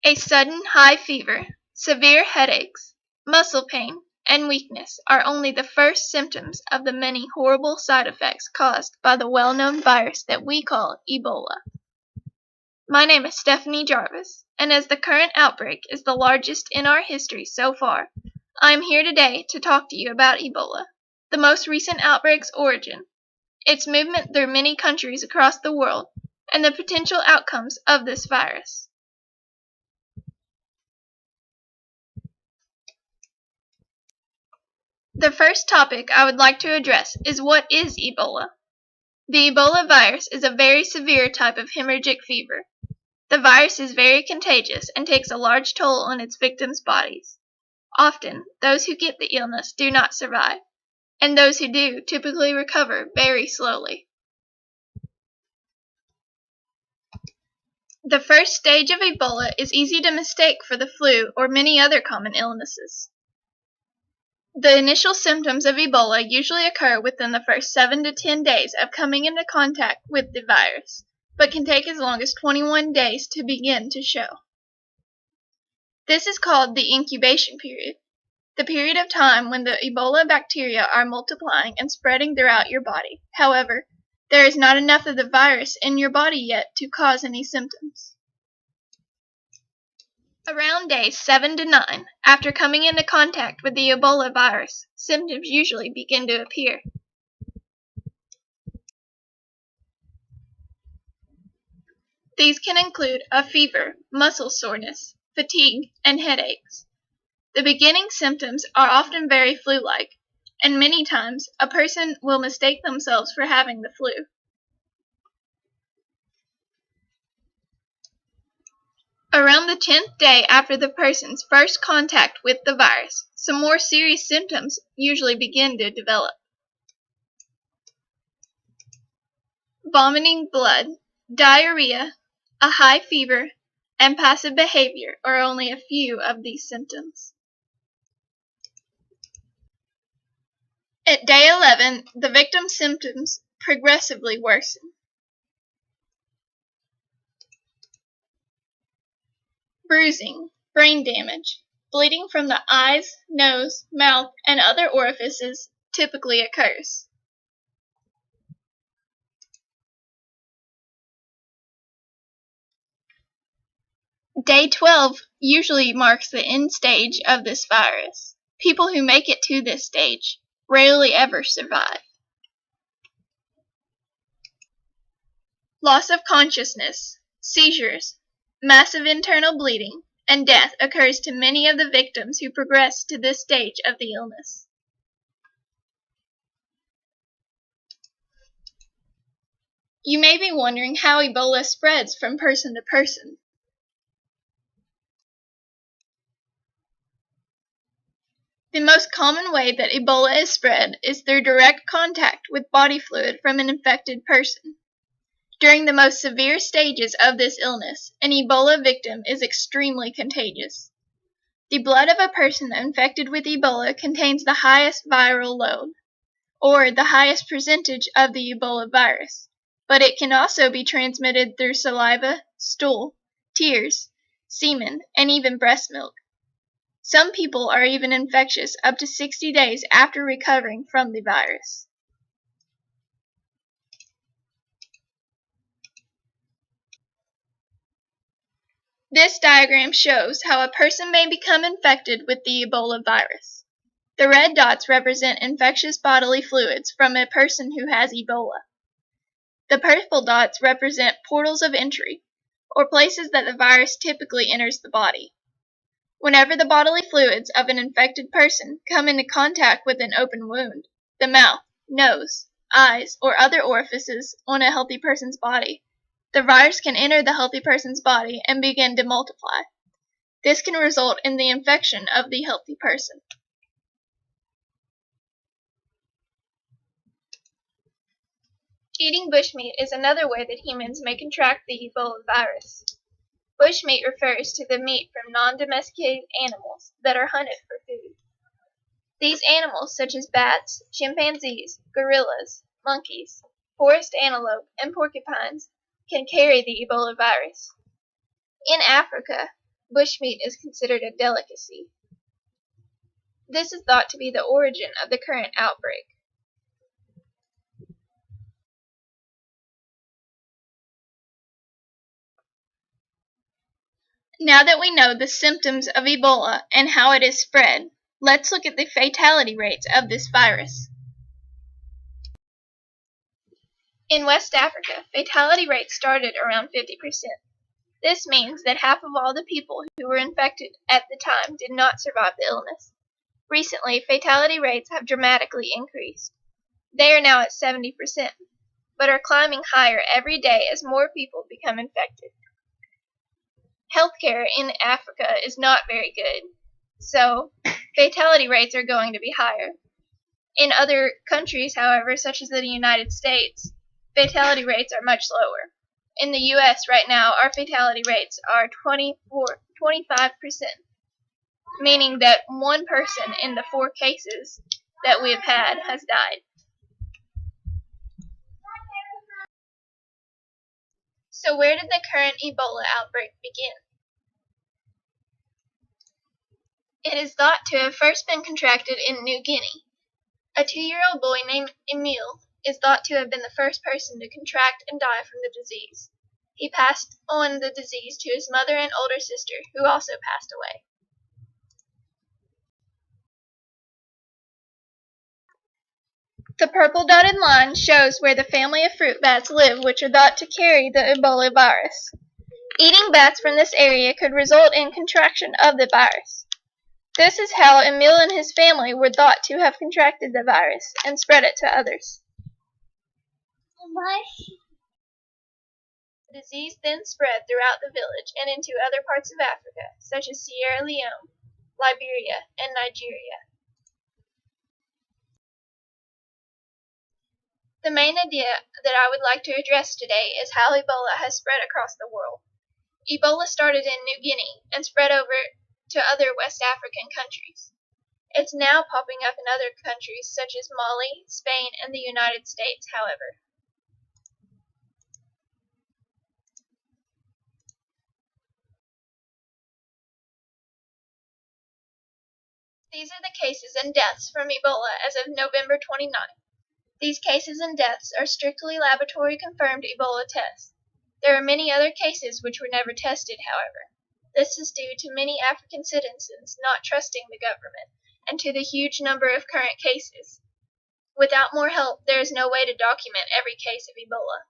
A sudden high fever, severe headaches, muscle pain, and weakness are only the first symptoms of the many horrible side effects caused by the well-known virus that we call Ebola. My name is Stephanie Jarvis, and as the current outbreak is the largest in our history so far, I am here today to talk to you about Ebola, the most recent outbreak's origin, its movement through many countries across the world, and the potential outcomes of this virus. The first topic I would like to address is what is Ebola? The Ebola virus is a very severe type of hemorrhagic fever. The virus is very contagious and takes a large toll on its victims' bodies. Often, those who get the illness do not survive, and those who do typically recover very slowly. The first stage of Ebola is easy to mistake for the flu or many other common illnesses. The initial symptoms of Ebola usually occur within the first 7 to 10 days of coming into contact with the virus, but can take as long as 21 days to begin to show. This is called the incubation period, the period of time when the Ebola bacteria are multiplying and spreading throughout your body. However, there is not enough of the virus in your body yet to cause any symptoms. Around days 7 to 9, after coming into contact with the Ebola virus, symptoms usually begin to appear. These can include a fever, muscle soreness, fatigue, and headaches. The beginning symptoms are often very flu-like, and many times a person will mistake themselves for having the flu. Around the 10th day after the person's first contact with the virus, some more serious symptoms usually begin to develop. Vomiting blood, diarrhea, a high fever, and passive behavior are only a few of these symptoms. At day 11, the victim's symptoms progressively worsen. Bruising, brain damage, bleeding from the eyes, nose, mouth, and other orifices typically occurs. Day 12 usually marks the end stage of this virus. People who make it to this stage rarely ever survive. Loss of consciousness, seizures, massive internal bleeding, and death occurs to many of the victims who progress to this stage of the illness. You may be wondering how Ebola spreads from person to person. The most common way that Ebola is spread is through direct contact with body fluid from an infected person. During the most severe stages of this illness, an Ebola victim is extremely contagious. The blood of a person infected with Ebola contains the highest viral load, or the highest percentage of the Ebola virus, but it can also be transmitted through saliva, stool, tears, semen, and even breast milk. Some people are even infectious up to 60 days after recovering from the virus. This diagram shows how a person may become infected with the Ebola virus. The red dots represent infectious bodily fluids from a person who has Ebola. The purple dots represent portals of entry, or places that the virus typically enters the body. Whenever the bodily fluids of an infected person come into contact with an open wound, the mouth, nose, eyes, or other orifices on a healthy person's body, the virus can enter the healthy person's body and begin to multiply. This can result in the infection of the healthy person. Eating bushmeat is another way that humans may contract the Ebola virus. Bushmeat refers to the meat from non-domesticated animals that are hunted for food. These animals, such as bats, chimpanzees, gorillas, monkeys, forest antelope, and porcupines, can carry the Ebola virus. In Africa, bushmeat is considered a delicacy. This is thought to be the origin of the current outbreak. Now that we know the symptoms of Ebola and how it is spread, let's look at the fatality rates of this virus. In West Africa, fatality rates started around 50%. This means that half of all the people who were infected at the time did not survive the illness. Recently, fatality rates have dramatically increased. They are now at 70%, but are climbing higher every day as more people become infected. Healthcare in Africa is not very good, so fatality rates are going to be higher. In other countries, however, such as the United States, fatality rates are much lower. In the U.S. right now, our fatality rates are 25%, meaning that one person in the 4 cases that we have had has died. So where did the current Ebola outbreak begin? It is thought to have first been contracted in New Guinea. A 2-year-old boy named Emile is thought to have been the first person to contract and die from the disease. He passed on the disease to his mother and older sister, who also passed away. The purple dotted line shows where the family of fruit bats live, which are thought to carry the Ebola virus. Eating bats from this area could result in contraction of the virus. This is how Emile and his family were thought to have contracted the virus and spread it to others. The disease then spread throughout the village and into other parts of Africa, such as Sierra Leone, Liberia, and Nigeria. The main idea that I would like to address today is how Ebola has spread across the world. Ebola started in New Guinea and spread over to other West African countries. It's now popping up in other countries such as Mali, Spain, and the United States, however. These are the cases and deaths from Ebola as of November 29th. These cases and deaths are strictly laboratory-confirmed Ebola tests. There are many other cases which were never tested, however. This is due to many African citizens not trusting the government, and to the huge number of current cases. Without more help, there is no way to document every case of Ebola.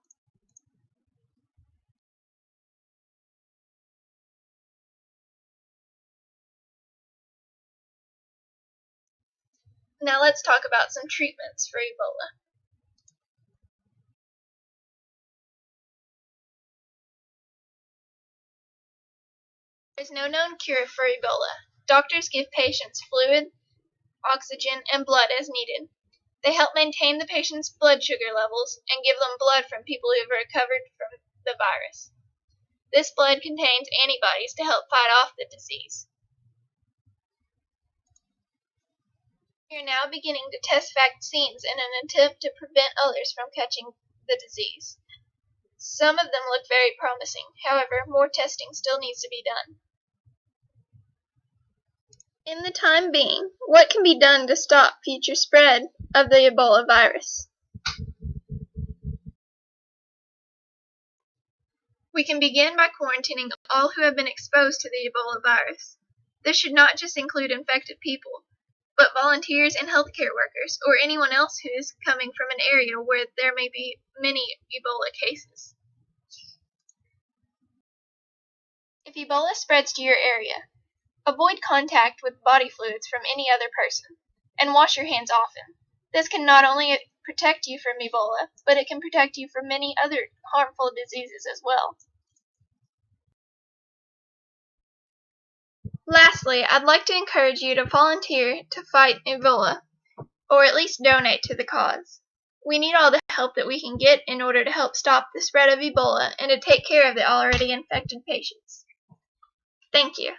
Now let's talk about some treatments for Ebola. There is no known cure for Ebola. Doctors give patients fluid, oxygen, and blood as needed. They help maintain the patient's blood sugar levels and give them blood from people who have recovered from the virus. This blood contains antibodies to help fight off the disease. We are now beginning to test vaccines in an attempt to prevent others from catching the disease. Some of them look very promising. However, more testing still needs to be done. In the time being, what can be done to stop future spread of the Ebola virus? We can begin by quarantining all who have been exposed to the Ebola virus. This should not just include infected people, but volunteers and healthcare workers, or anyone else who is coming from an area where there may be many Ebola cases. If Ebola spreads to your area, avoid contact with body fluids from any other person, and wash your hands often. This can not only protect you from Ebola, but it can protect you from many other harmful diseases as well. Lastly, I'd like to encourage you to volunteer to fight Ebola, or at least donate to the cause. We need all the help that we can get in order to help stop the spread of Ebola and to take care of the already infected patients. Thank you.